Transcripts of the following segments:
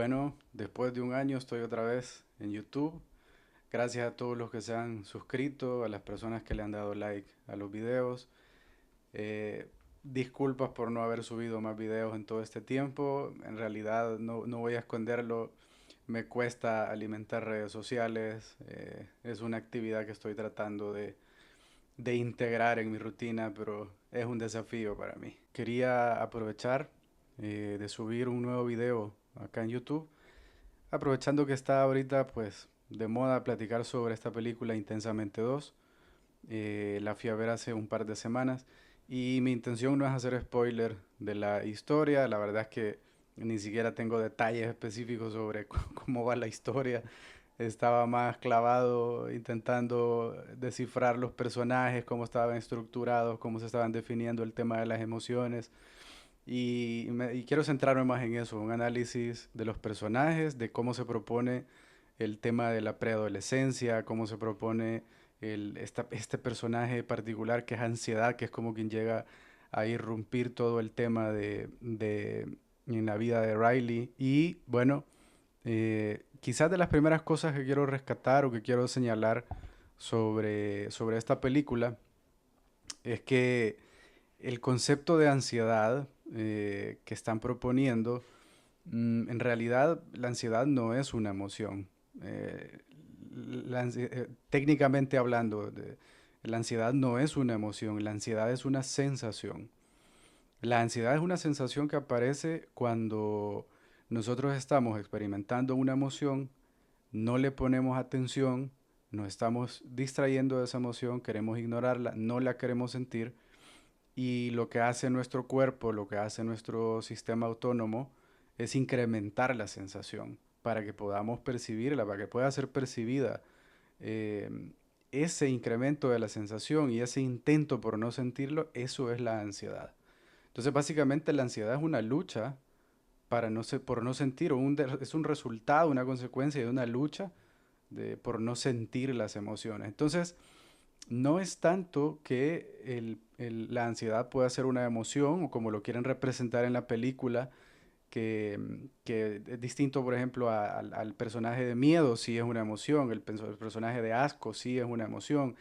Bueno, después de un año estoy otra vez en YouTube. Gracias a todos los que se han suscrito, a las personas que le han dado like a los videos. Eh, Disculpas por no haber subido más videos en todo este tiempo. En realidad no voy a esconderlo. Me cuesta alimentar redes sociales. Es una actividad que estoy tratando de integrar en mi rutina, pero es un desafío para mí. Quería aprovechar de subir un nuevo video acá en YouTube. Aprovechando que está ahorita pues de moda platicar sobre esta película Intensamente 2, la fui a ver hace un par de semanas y mi intención no es hacer spoiler de la historia, la verdad es que ni siquiera tengo detalles específicos sobre cómo va la historia, estaba más clavado intentando descifrar los personajes, cómo estaban estructurados, cómo se estaban definiendo el tema de las emociones y quiero centrarme más en eso, un análisis de los personajes, de cómo se propone el tema de la preadolescencia, cómo se propone este personaje particular que es ansiedad, que es como quien llega a irrumpir todo el tema en la vida de Riley. Y bueno, quizás de las primeras cosas que quiero rescatar o que quiero señalar sobre esta película es que el concepto de ansiedad que están proponiendo, en realidad la ansiedad no es una emoción. Eh, Técnicamente hablando, la ansiedad no es una emoción, la ansiedad es una sensación. La ansiedad es una sensación que aparece cuando nosotros estamos experimentando una emoción, no le ponemos atención, nos estamos distrayendo de esa emoción, queremos ignorarla, no la queremos sentir y lo que hace nuestro cuerpo, lo que hace nuestro sistema autónomo es incrementar la sensación para que podamos percibirla, para que pueda ser percibida. Eh, Ese incremento de la sensación y ese intento por no sentirlo, eso es la ansiedad. Entonces, básicamente la ansiedad es una lucha para por no sentir, es un resultado, una consecuencia de una lucha por no sentir las emociones. Entonces, no es tanto que la ansiedad pueda ser una emoción o como lo quieren representar en la película, que es distinto, por ejemplo, al personaje de miedo, sí es una emoción, el personaje de asco, sí es una emoción.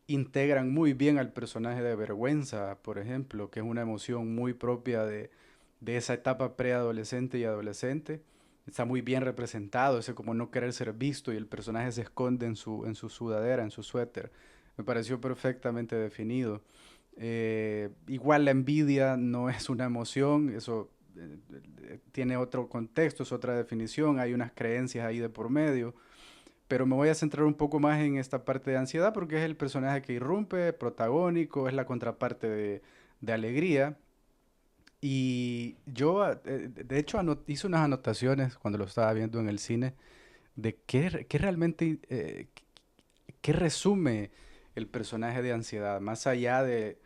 Integran muy bien al personaje de vergüenza, por ejemplo, que es una emoción muy propia de esa etapa preadolescente y adolescente. Está muy bien representado, ese como no querer ser visto y el personaje se esconde en su sudadera, en su suéter. Me pareció perfectamente definido. Igual la envidia no es una emoción, eso tiene otro contexto, es otra definición, hay unas creencias ahí de por medio, pero me voy a centrar un poco más en esta parte de ansiedad porque es el personaje que irrumpe, protagónico, es la contraparte de alegría. Y yo, de hecho, hice unas anotaciones cuando lo estaba viendo en el cine de qué realmente, qué resume el personaje de ansiedad, más allá de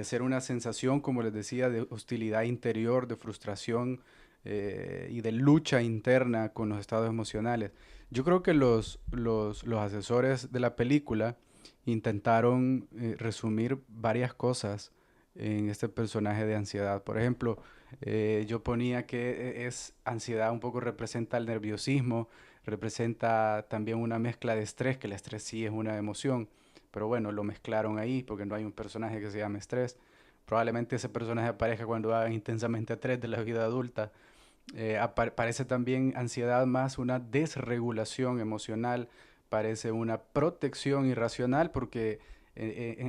ser una sensación, como les decía, de hostilidad interior, de frustración y de lucha interna con los estados emocionales. Yo creo que los asesores de la película intentaron resumir varias cosas en este personaje de ansiedad. Por ejemplo, yo ponía que es ansiedad un poco representa el nerviosismo, representa también una mezcla de estrés, que el estrés sí es una emoción, pero bueno, lo mezclaron ahí porque no hay un personaje que se llame estrés. Probablemente ese personaje aparezca cuando haga intensamente 3 de la vida adulta. Parece también ansiedad más una desregulación emocional, parece una protección irracional porque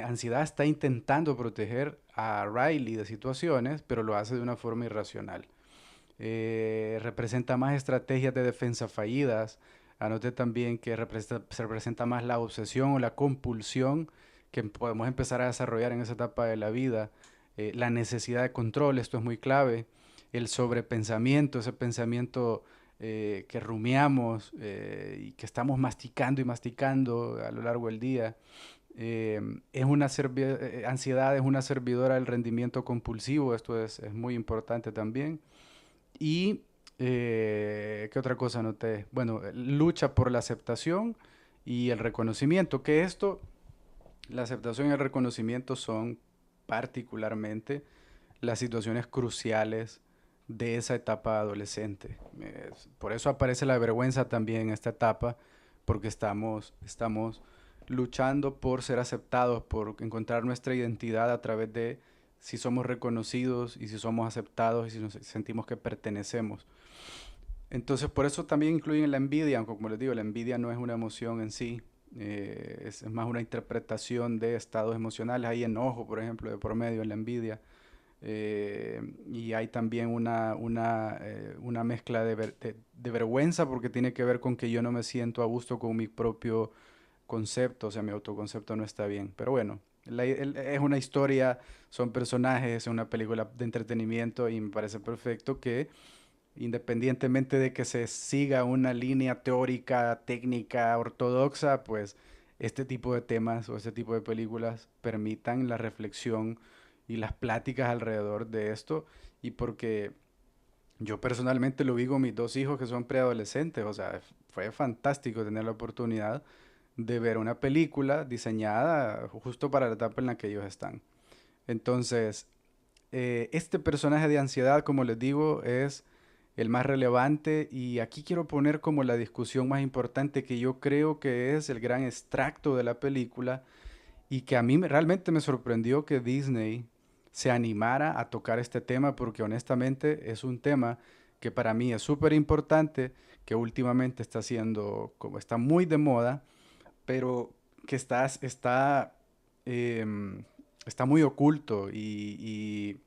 ansiedad está intentando proteger a Riley de situaciones, pero lo hace de una forma irracional. Representa más estrategias de defensa fallidas. Anoté también que se representa más la obsesión o la compulsión que podemos empezar a desarrollar en esa etapa de la vida. La necesidad de control, esto es muy clave. El sobrepensamiento, ese pensamiento que rumiamos y que estamos masticando y masticando a lo largo del día. Ansiedad es una servidora del rendimiento compulsivo, esto es muy importante también. Y, ¿qué otra cosa noté? Bueno, lucha por la aceptación y el reconocimiento, que esto, la aceptación y el reconocimiento son particularmente las situaciones cruciales de esa etapa adolescente. Por eso aparece la vergüenza también en esta etapa, porque estamos luchando por ser aceptados, por encontrar nuestra identidad a través de si somos reconocidos y si somos aceptados y si nos sentimos que pertenecemos. Entonces, por eso también incluyen la envidia, aunque como les digo, la envidia no es una emoción en sí, es más una interpretación de estados emocionales. Hay enojo, por ejemplo, de por medio en la envidia. Y hay también una mezcla de vergüenza porque tiene que ver con que yo no me siento a gusto con mi propio concepto, o sea, mi autoconcepto no está bien. Pero bueno, es una historia, son personajes, es una película de entretenimiento y me parece perfecto que independientemente de que se siga una línea teórica, técnica, ortodoxa, pues este tipo de temas o este tipo de películas permitan la reflexión y las pláticas alrededor de esto. Y porque yo personalmente lo vi con mis dos hijos que son preadolescentes, o sea, fue fantástico tener la oportunidad de ver una película diseñada justo para la etapa en la que ellos están. Entonces, este personaje de ansiedad, como les digo, es el más relevante y aquí quiero poner como la discusión más importante que yo creo que es el gran extracto de la película y que a mí realmente me sorprendió que Disney se animara a tocar este tema porque honestamente es un tema que para mí es súper importante, que últimamente está siendo, como está muy de moda, pero que em, está muy oculto y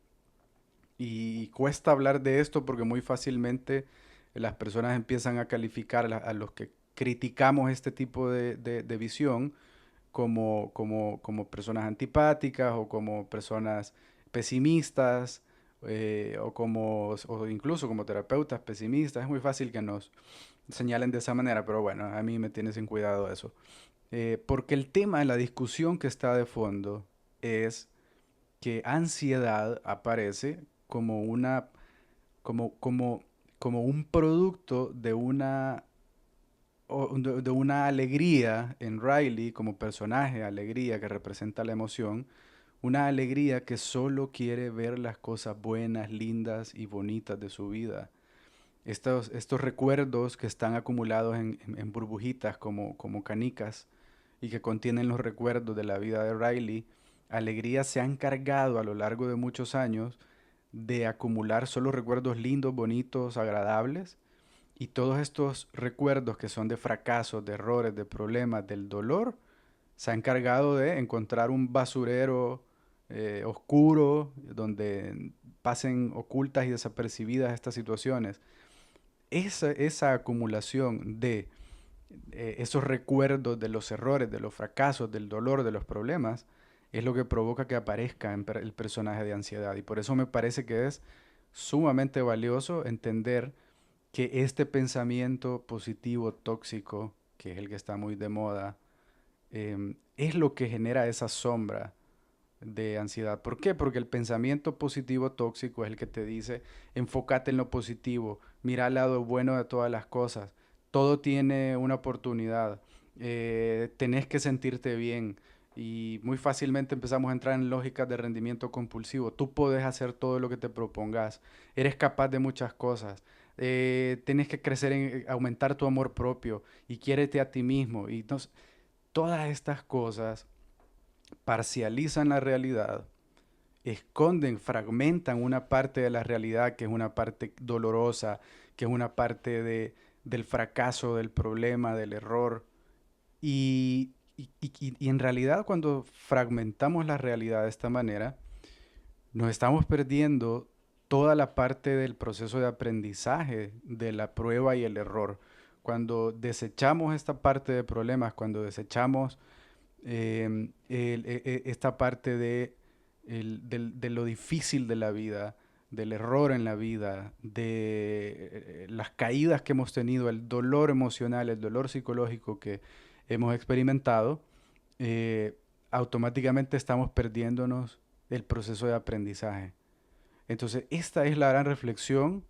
cuesta hablar de esto porque muy fácilmente las personas empiezan a calificar a los que criticamos este tipo de visión como personas antipáticas o como personas pesimistas o incluso como terapeutas pesimistas. Es muy fácil que nos señalen de esa manera, pero bueno, a mí me tiene sin cuidado eso. Porque el tema de la discusión que está de fondo es que ansiedad aparece como como, como, como un producto de una alegría en Riley como personaje, alegría que representa la emoción, una alegría que solo quiere ver las cosas buenas, lindas y bonitas de su vida. Estos recuerdos que están acumulados en burbujitas como canicas y que contienen los recuerdos de la vida de Riley, alegría se ha encargado a lo largo de muchos años de acumular solo recuerdos lindos, bonitos, agradables y todos estos recuerdos que son de fracasos, de errores, de problemas, del dolor, se ha encargado de encontrar un basurero oscuro donde pasen ocultas y desapercibidas estas situaciones. Esa acumulación de esos recuerdos de los errores, de los fracasos, del dolor, de los problemas, es lo que provoca que aparezca el personaje de ansiedad. Y por eso me parece que es sumamente valioso entender que este pensamiento positivo tóxico, que es el que está muy de moda, es lo que genera esa sombra de ansiedad. ¿Por qué? Porque el pensamiento positivo tóxico es el que te dice, enfócate en lo positivo, mira el lado bueno de todas las cosas, todo tiene una oportunidad, tenés que sentirte bien. Y muy fácilmente empezamos a entrar en lógicas de rendimiento compulsivo. Tú puedes hacer todo lo que te propongas. Eres capaz de muchas cosas. Tienes que crecer aumentar tu amor propio y quiérete a ti mismo. Y todas estas cosas parcializan la realidad, esconden, fragmentan una parte de la realidad que es una parte dolorosa, que es una parte del fracaso, del problema, del error. Y en realidad cuando fragmentamos la realidad de esta manera, nos estamos perdiendo toda la parte del proceso de aprendizaje, de la prueba y el error. Cuando desechamos esta parte de problemas, cuando desechamos esta parte de lo difícil de la vida, del error en la vida, de las caídas que hemos tenido, el dolor emocional, el dolor psicológico que hemos experimentado, eh, automáticamente estamos perdiéndonos el proceso de aprendizaje. Entonces, esta es la gran reflexión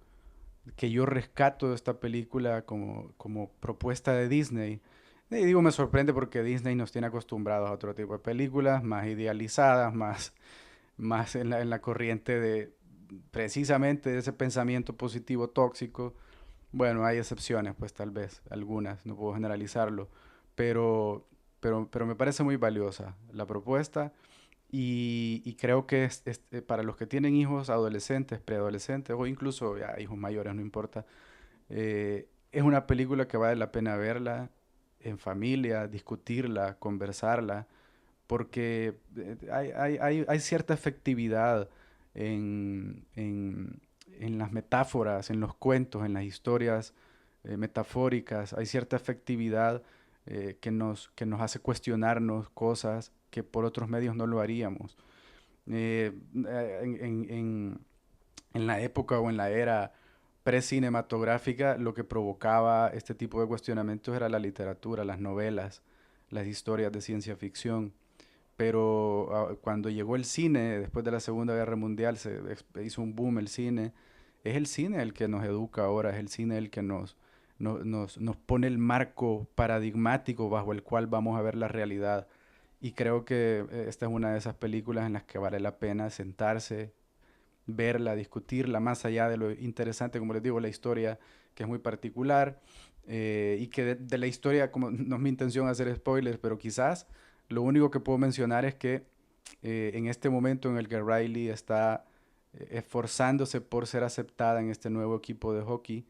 que yo rescato de esta película como propuesta de Disney. Y digo, me sorprende porque Disney nos tiene acostumbrados a otro tipo de películas, más idealizadas, más en la corriente precisamente ese pensamiento positivo tóxico. Bueno, hay excepciones, pues tal vez, algunas, no puedo generalizarlo, pero, pero me parece muy valiosa la propuesta y creo que para los que tienen hijos adolescentes, preadolescentes o incluso ya hijos mayores, no importa, es una película que vale la pena verla en familia, discutirla, conversarla, porque hay cierta efectividad en las metáforas, en los cuentos, en las historias metafóricas, hay cierta efectividad que nos hace cuestionarnos cosas que por otros medios no lo haríamos. Eh, en, en- en- en la época o en la era precinematográfica, lo que provocaba este tipo de cuestionamientos era la literatura, las novelas, las historias de ciencia ficción. Pero cuando llegó el cine, después de la Segunda Guerra Mundial, hizo un boom el cine. Es el cine el que nos educa ahora, es el cine el que nos pone el marco paradigmático bajo el cual vamos a ver la realidad. Y creo que esta es una de esas películas en las que vale la pena sentarse, verla, discutirla, más allá de lo interesante, como les digo, la historia, que es muy particular, y que de la historia, como no es mi intención hacer spoilers, pero quizás lo único que puedo mencionar es que en este momento en el que Riley está esforzándose por ser aceptada en este nuevo equipo de hockey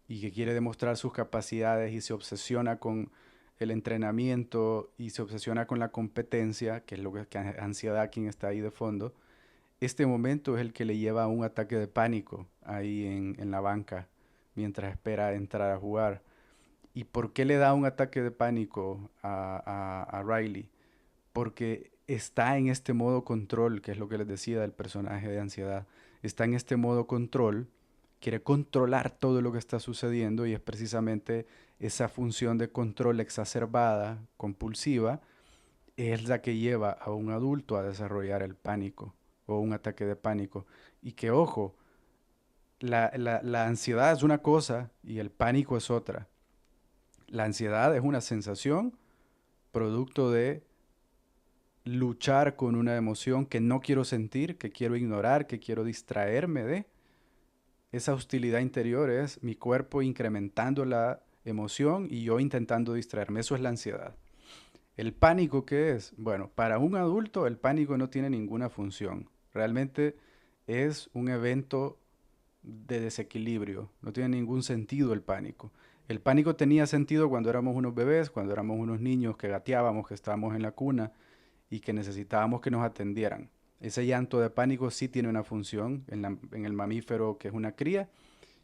y que quiere demostrar sus capacidades y se obsesiona con el entrenamiento y se obsesiona con la competencia, que es lo que ansiedad quien está ahí de fondo, este momento es el que le lleva a un ataque de pánico ahí en la banca mientras espera entrar a jugar. ¿Y por qué le da un ataque de pánico a Riley? Porque está en este modo control, que es lo que les decía del personaje de ansiedad. Está en este modo control, quiere controlar todo lo que está sucediendo y es precisamente esa función de control exacerbada, compulsiva, es la que lleva a un adulto a desarrollar el pánico o un ataque de pánico. Y que ojo, la ansiedad es una cosa y el pánico es otra. La ansiedad es una sensación producto de luchar con una emoción que no quiero sentir, que quiero ignorar, que quiero distraerme de. Esa hostilidad interior es mi cuerpo incrementando la emoción y yo intentando distraerme. Eso es la ansiedad. ¿El pánico qué es? Bueno, para un adulto el pánico no tiene ninguna función. Realmente es un evento de desequilibrio. No tiene ningún sentido el pánico. El pánico tenía sentido cuando éramos unos bebés, cuando éramos unos niños que gateábamos, que estábamos en la cuna y que necesitábamos que nos atendieran. Ese llanto de pánico sí tiene una función en el mamífero que es una cría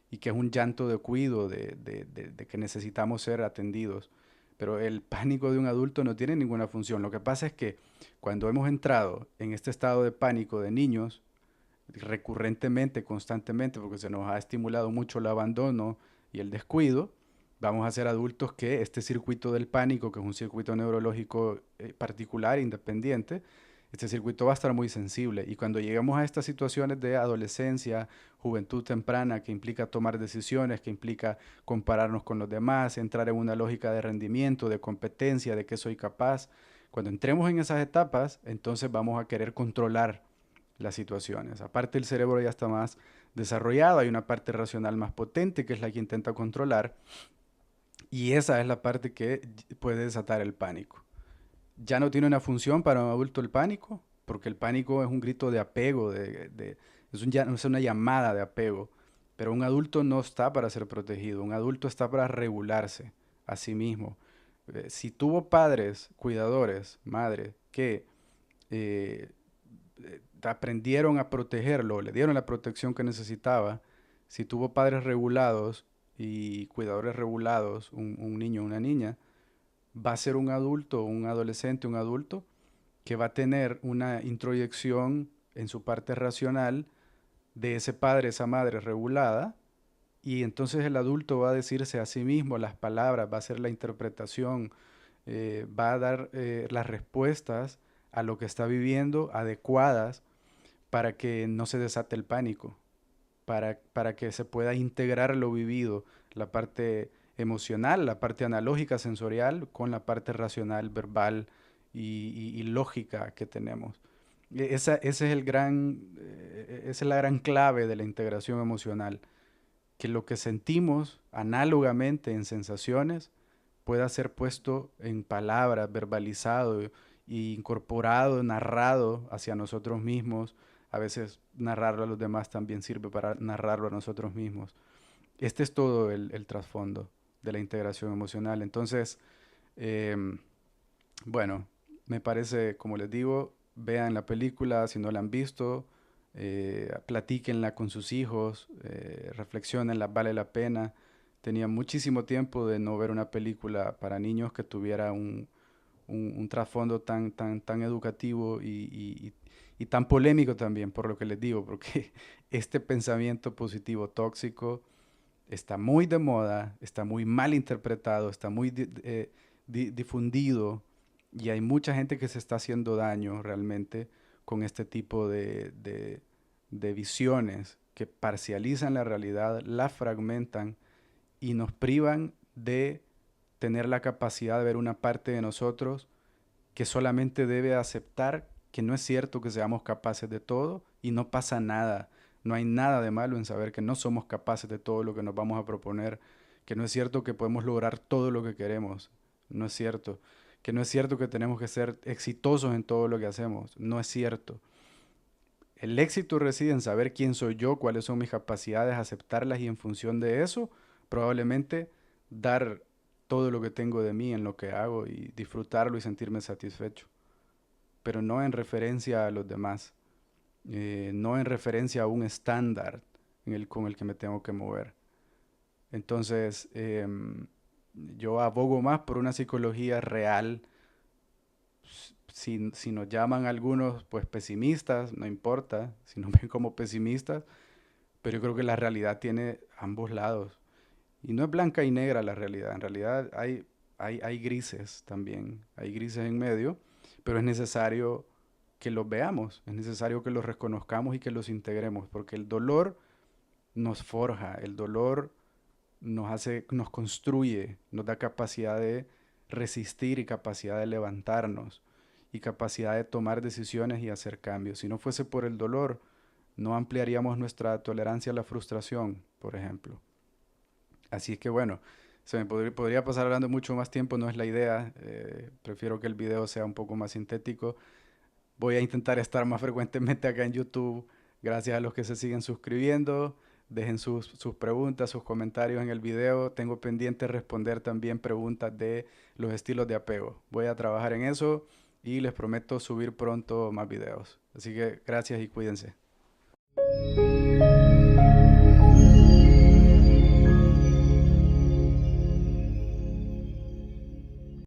y que es un llanto de cuido, de que necesitamos ser atendidos. Pero el pánico de un adulto no tiene ninguna función. Lo que pasa es que cuando hemos entrado en este estado de pánico de niños, recurrentemente, constantemente, porque se nos ha estimulado mucho el abandono y el descuido, vamos a ser adultos que este circuito del pánico, que es un circuito neurológico particular, independiente, este circuito va a estar muy sensible. Y cuando lleguemos a estas situaciones de adolescencia, juventud temprana, que implica tomar decisiones, que implica compararnos con los demás, entrar en una lógica de rendimiento, de competencia, de que soy capaz, cuando entremos en esas etapas, entonces vamos a querer controlar las situaciones. Aparte el cerebro ya está más desarrollado, hay una parte racional más potente que es la que intenta controlar y esa es la parte que puede desatar el pánico. Ya no tiene una función para un adulto el pánico, porque el pánico es un grito de apego, es una llamada de apego, pero un adulto no está para ser protegido, un adulto está para regularse a sí mismo. Si tuvo padres, cuidadores, madre, que eh, aprendieron a protegerlo, le dieron la protección que necesitaba, si tuvo padres regulados y cuidadores regulados, un niño o una niña, va a ser un adulto, un adolescente, un adulto que va a tener una introyección en su parte racional de ese padre, esa madre regulada, y entonces el adulto va a decirse a sí mismo las palabras, va a hacer la interpretación, va a dar las respuestas a lo que está viviendo adecuadas para que no se desate el pánico, para que se pueda integrar lo vivido, la parte emocional, la parte analógica, sensorial, con la parte racional, verbal y lógica que tenemos. Ese es el esa es la gran clave de la integración emocional, que lo que sentimos análogamente en sensaciones pueda ser puesto en palabras, verbalizado e incorporado, narrado hacia nosotros mismos. A veces narrarlo a los demás también sirve para narrarlo a nosotros mismos. Este es todo el trasfondo de la integración emocional. Entonces, em, bueno, me parece, como les digo, vean la película si no la han visto, platíquenla con sus hijos, reflexionenla, vale la pena. Tenía muchísimo tiempo de no ver una película para niños que tuviera un trasfondo tan educativo y tan polémico también, por lo que les digo, porque este pensamiento positivo tóxico está muy de moda, está muy mal interpretado, está muy difundido y hay mucha gente que se está haciendo daño realmente con este tipo de visiones que parcializan la realidad, la fragmentan y nos privan de tener la capacidad de ver una parte de nosotros que solamente debe aceptar que no es cierto que seamos capaces de todo y no pasa nada. No hay nada de malo en saber que no somos capaces de todo lo que nos vamos a proponer, que no es cierto que podemos lograr todo lo que queremos. No es cierto. Que no es cierto que tenemos que ser exitosos en todo lo que hacemos. No es cierto. El éxito reside en saber quién soy yo, cuáles son mis capacidades, aceptarlas y en función de eso, probablemente dar todo lo que tengo de mí en lo que hago y disfrutarlo y sentirme satisfecho, pero no en referencia a los demás, no en referencia a un estándar con el que me tengo que mover. Entonces, yo abogo más por una psicología real. Si nos llaman algunos, pues pesimistas, no importa, si nos ven como pesimistas, pero yo creo que la realidad tiene ambos lados. Y no es blanca y negra la realidad, en realidad hay grises también, hay grises en medio, pero es necesario que los veamos, es necesario que los reconozcamos y que los integremos, porque el dolor nos forja, el dolor nos hace, nos construye, nos da capacidad de resistir y capacidad de levantarnos y capacidad de tomar decisiones y hacer cambios. Si no fuese por el dolor, no ampliaríamos nuestra tolerancia a la frustración, por ejemplo. Así que bueno, podría pasar hablando mucho más tiempo, no es la idea. Prefiero que el video sea un poco más sintético. Voy a intentar estar más frecuentemente acá en YouTube. Gracias a los que se siguen suscribiendo. Dejen sus preguntas, sus comentarios en el video. Tengo pendiente responder también preguntas de los estilos de apego. Voy a trabajar en eso y les prometo subir pronto más videos. Así que gracias y cuídense.